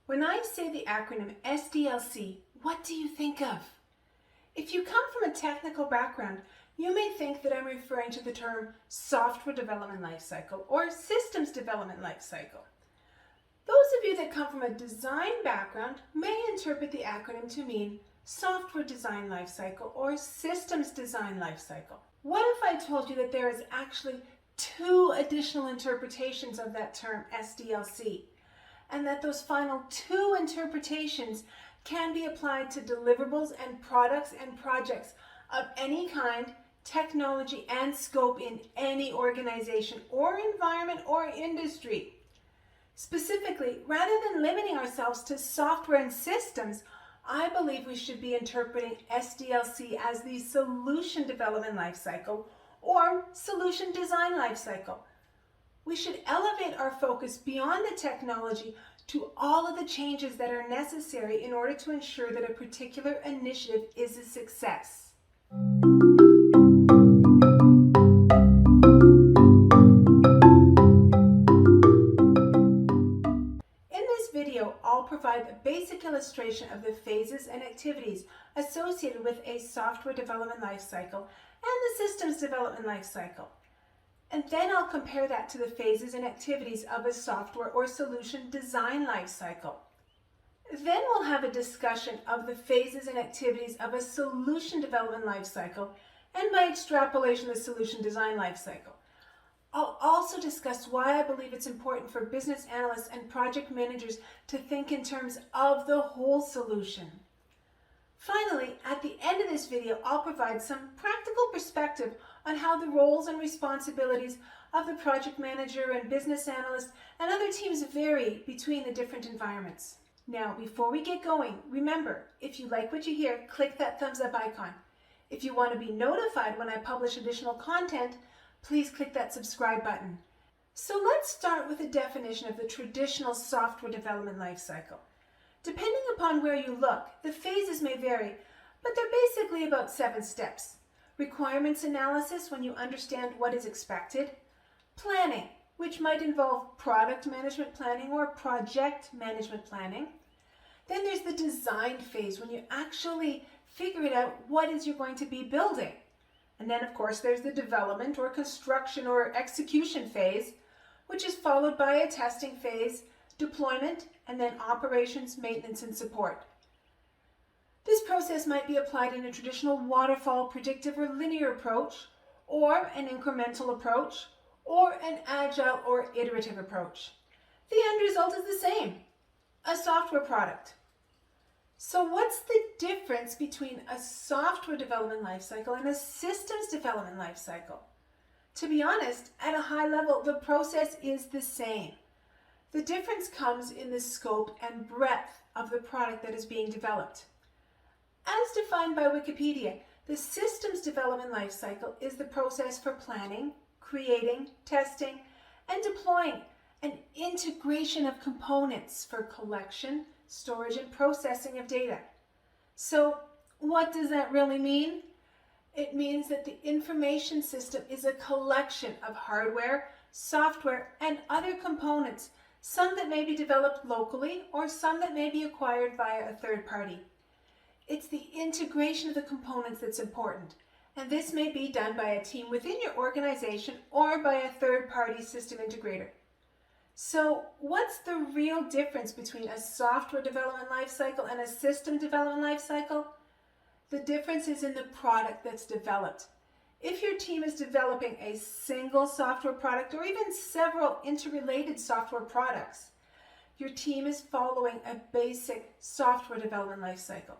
When I say the acronym SDLC, what do you think of? If you come from a technical background, you may think that I'm referring to the term software development lifecycle or systems development lifecycle. Those of you that come from a design background may interpret the acronym to mean software design lifecycle or systems design lifecycle. What if I told you that there is actually two additional interpretations of that term SDLC, and that those final two interpretations can be applied to deliverables and products and projects of any kind, technology and scope in any organization or environment or industry? Specifically, rather than limiting ourselves to software and systems, I believe we should be interpreting SDLC as the solution development lifecycle or solution design lifecycle. We should elevate our focus beyond the technology to all of the changes that are necessary in order to ensure that a particular initiative is a success. I'll provide a basic illustration of the phases and activities associated with a software development lifecycle and the systems development lifecycle. And then I'll compare that to the phases and activities of a software or solution design lifecycle. Then we'll have a discussion of the phases and activities of a solution development lifecycle and by extrapolation the solution design lifecycle. I'll also discuss why I believe it's important for business analysts and project managers to think in terms of the whole solution. Finally, at the end of this video, I'll provide some practical perspective on how the roles and responsibilities of the project manager and business analyst and other teams vary between the different environments. Now, before we get going, remember, if you like what you hear, click that thumbs up icon. If you want to be notified when I publish additional content, please click that subscribe button. So let's start with a definition of the traditional software development lifecycle. Depending upon where you look, the phases may vary, but they're basically about 7 steps. Requirements analysis, when you understand what is expected. Planning, which might involve product management planning or project management planning. Then there's the design phase, when you actually figure it out what is you're going to be building. And then, of course, there's the development or construction or execution phase, which is followed by a testing phase, deployment, and then operations, maintenance, and support. This process might be applied in a traditional waterfall, predictive, or linear approach, or an incremental approach, or an agile or iterative approach. The end result is the same, a software product. So what's the difference between a software development lifecycle and a systems development lifecycle? To be honest, at a high level, the process is the same. The difference comes in the scope and breadth of the product that is being developed. As defined by Wikipedia, the systems development lifecycle is the process for planning, creating, testing, and deploying an integration of components for collection, storage, and processing of data. So what does that really mean? It means that the information system is a collection of hardware, software, and other components, some that may be developed locally or some that may be acquired via a third party. It's the integration of the components that's important, and this may be done by a team within your organization or by a third-party system integrator. So what's the real difference between a software development lifecycle and a system development lifecycle? The difference is in the product that's developed. If your team is developing a single software product or even several interrelated software products, your team is following a basic software development lifecycle.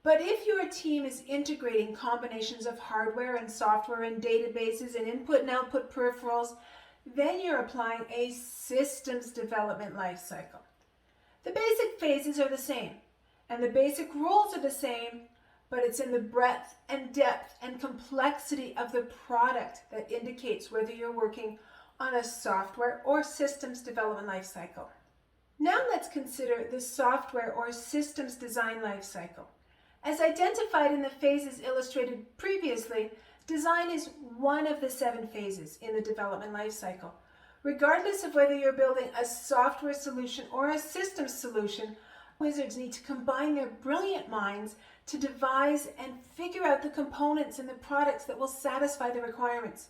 But if your team is integrating combinations of hardware and software and databases and input and output peripherals, then you're applying a systems development lifecycle. The basic phases are the same, and the basic rules are the same, but it's in the breadth and depth and complexity of the product that indicates whether you're working on a software or systems development lifecycle. Now let's consider the software or systems design lifecycle. As identified in the phases illustrated previously, design is one of the 7 phases in the development lifecycle. Regardless of whether you're building a software solution or a systems solution, wizards need to combine their brilliant minds to devise and figure out the components and the products that will satisfy the requirements.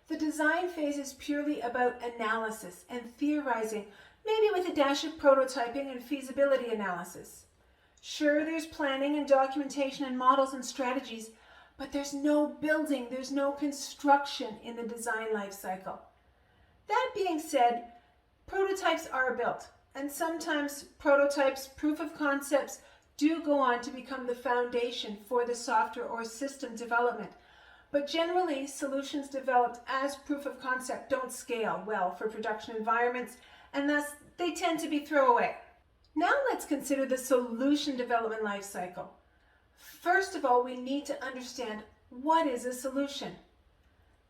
The design phase is purely about analysis and theorizing, maybe with a dash of prototyping and feasibility analysis. Sure, there's planning and documentation and models and strategies, but there's no building, there's no construction in the design life cycle. That being said, prototypes are built, and sometimes prototypes, proof of concepts, do go on to become the foundation for the software or system development. But generally, solutions developed as proof of concept don't scale well for production environments, and thus they tend to be throwaway. Now let's consider the solution development life cycle. First of all, we need to understand what is a solution.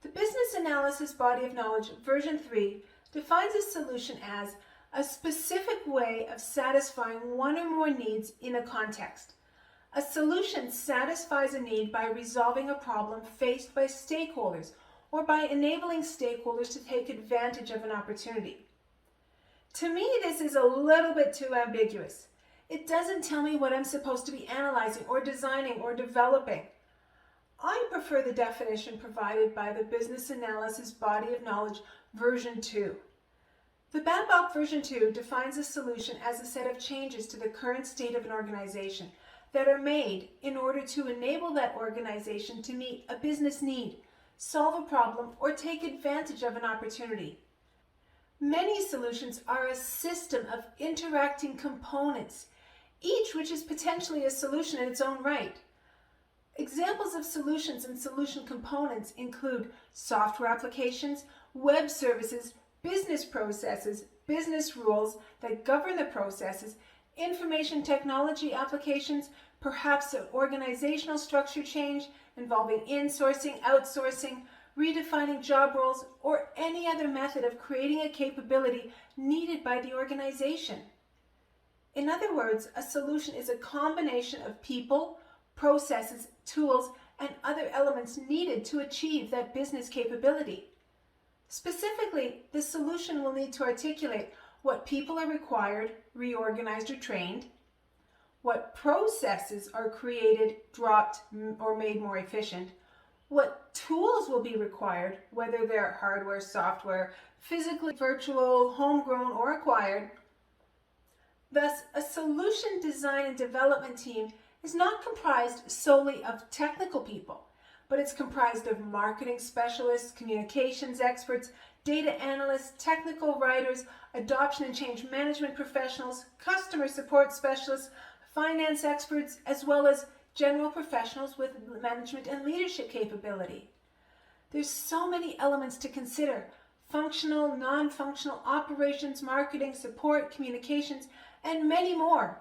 The Business Analysis Body of Knowledge, version 3, defines a solution as a specific way of satisfying one or more needs in a context. A solution satisfies a need by resolving a problem faced by stakeholders or by enabling stakeholders to take advantage of an opportunity. To me, this is a little bit too ambiguous. It doesn't tell me what I'm supposed to be analyzing or designing or developing. I prefer the definition provided by the Business Analysis Body of Knowledge, version 2. The BABOK version 2 defines a solution as a set of changes to the current state of an organization that are made in order to enable that organization to meet a business need, solve a problem, or take advantage of an opportunity. Many solutions are a system of interacting components, each which is potentially a solution in its own right. Examples of solutions and solution components include software applications, web services, business processes, business rules that govern the processes, information technology applications, perhaps an organizational structure change involving insourcing, outsourcing, redefining job roles, or any other method of creating a capability needed by the organization. In other words, a solution is a combination of people, processes, tools, and other elements needed to achieve that business capability. Specifically, the solution will need to articulate what people are required, reorganized, or trained, what processes are created, dropped, or made more efficient, what tools will be required, whether they're hardware, software, physically, virtual, homegrown, or acquired. Thus, a solution design and development team is not comprised solely of technical people, but it's comprised of marketing specialists, communications experts, data analysts, technical writers, adoption and change management professionals, customer support specialists, finance experts, as well as general professionals with management and leadership capability. There's so many elements to consider: functional, non-functional, operations, marketing, support, communications, and many more,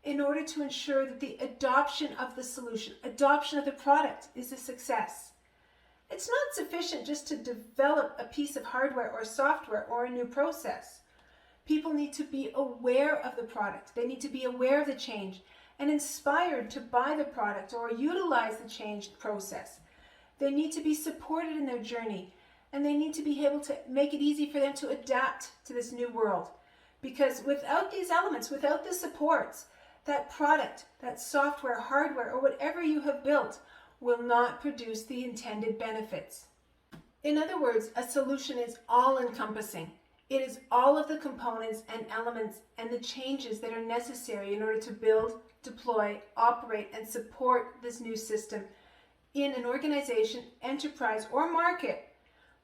in order to ensure that the adoption of the solution, adoption of the product, is a success. It's not sufficient just to develop a piece of hardware or software or a new process. People need to be aware of the product. They need to be aware of the change and inspired to buy the product or utilize the changed process. They need to be supported in their journey, and they need to be able to make it easy for them to adapt to this new world. Because without these elements, without the supports, that product, that software, hardware, or whatever you have built will not produce the intended benefits. In other words, a solution is all-encompassing. It is all of the components and elements and the changes that are necessary in order to build, deploy, operate, and support this new system in an organization, enterprise, or market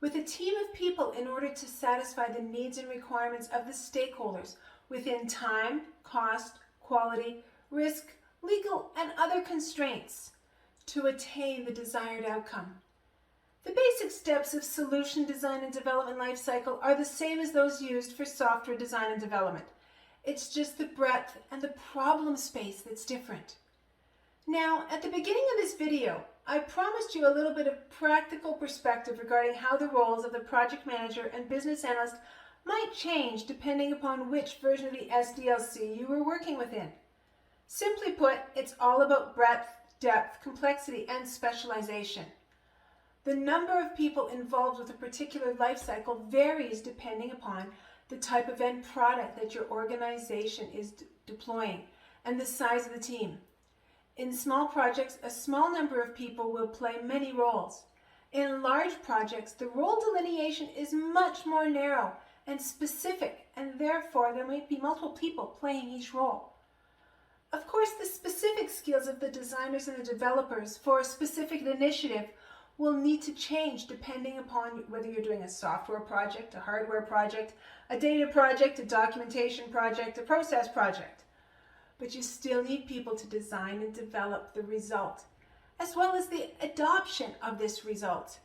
with a team of people in order to satisfy the needs and requirements of the stakeholders within time, cost, quality, risk, legal, and other constraints to attain the desired outcome. The basic steps of solution design and development lifecycle are the same as those used for software design and development. It's just the breadth and the problem space that's different. Now, at the beginning of this video, I promised you a little bit of practical perspective regarding how the roles of the project manager and business analyst might change depending upon which version of the SDLC you were working within. Simply put, it's all about breadth, depth, complexity, and specialization. The number of people involved with a particular life cycle varies depending upon the type of end product that your organization is deploying and the size of the team. In small projects, a small number of people will play many roles. In large projects, the role delineation is much more narrow and specific, and therefore there may be multiple people playing each role. Of course, the specific skills of the designers and the developers for a specific initiative will need to change depending upon whether you're doing a software project, a hardware project, a data project, a documentation project, a process project. But you still need people to design and develop the result, as well as the adoption of this result.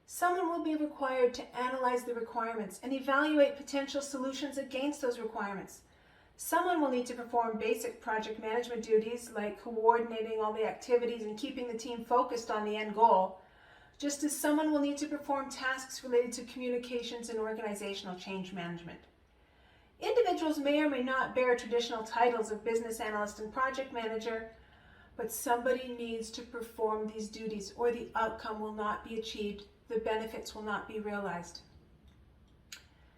Someone will be required to analyze the requirements and evaluate potential solutions against those requirements. Someone will need to perform basic project management duties like coordinating all the activities and keeping the team focused on the end goal, just as someone will need to perform tasks related to communications and organizational change management. Individuals may or may not bear traditional titles of business analyst and project manager, but somebody needs to perform these duties or the outcome will not be achieved, the benefits will not be realized.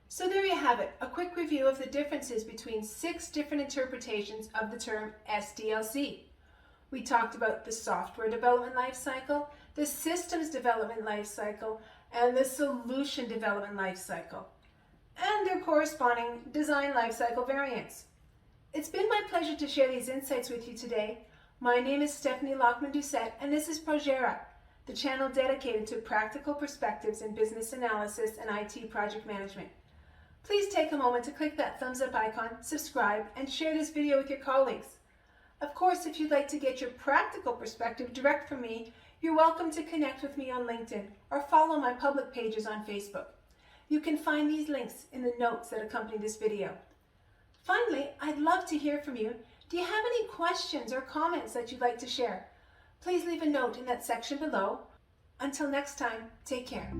So there you have it, a quick review of the differences between 6 different interpretations of the term SDLC. We talked about the software development lifecycle, the systems development lifecycle, and the solution development lifecycle, and their corresponding design lifecycle variants. It's been my pleasure to share these insights with you today. My name is Stephanie Lachman-Doucet, and this is Projerra, the channel dedicated to practical perspectives in business analysis and IT project management. Please take a moment to click that thumbs up icon, subscribe, and share this video with your colleagues. Of course, if you'd like to get your practical perspective direct from me, you're welcome to connect with me on LinkedIn or follow my public pages on Facebook. You can find these links in the notes that accompany this video. Finally, I'd love to hear from you. Do you have any questions or comments that you'd like to share? Please leave a note in that section below. Until next time, take care.